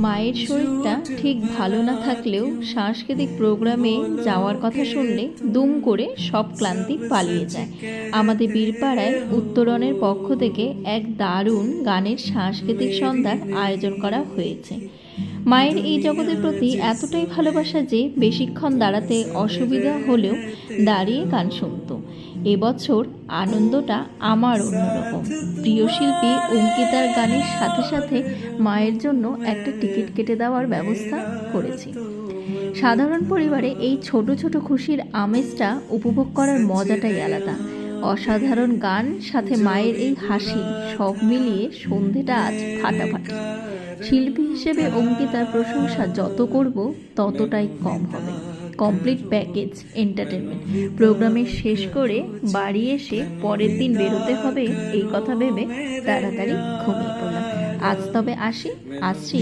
মায়ের শরীরটা ঠিক ভালো না থাকলেও সাংস্কৃতিক প্রোগ্রামে যাওয়ার কথা শুনলে দুম করে সব ক্লান্তি পালিয়ে যায়। আমাদের বীরপাড়ায় উত্তরণের পক্ষ থেকে এক দারুণ গানের সাংস্কৃতিক সন্ধ্যার আয়োজন করা হয়েছে। মায়ের এই জগতের প্রতি এতটাই ভালোবাসা যে বেশিক্ষণ দাঁড়াতে অসুবিধা হলেও দাঁড়িয়ে গান শুনত। এবছর আনন্দটা আমার অন্যরকম। প্রিয় শিল্পী অঙ্কিতার গানের সাথে সাথে মায়ের জন্য একটা টিকিট কেটে দেওয়ার ব্যবস্থা করেছি। সাধারণ পরিবারে এই ছোট ছোট খুশির আমেজটা উপভোগ করার মজাটাই আলাদা। অসাধারণ গান সাথে মায়ের এই হাসি, সব মিলিয়ে সন্ধেটা আজ ফাটাফাটি। শিল্পী হিসেবে অঙ্কিতার প্রশংসা যত করব ততটাই কম হবে। Complete package entertainment. প্রোগ্রামে শেষ করে বাড়ি এসে পরের দিন বেরোতে হবে এই কথা ভেবে তাড়াতাড়ি ঘুমিয়ে পড়লাম। আজ তবে আসছি।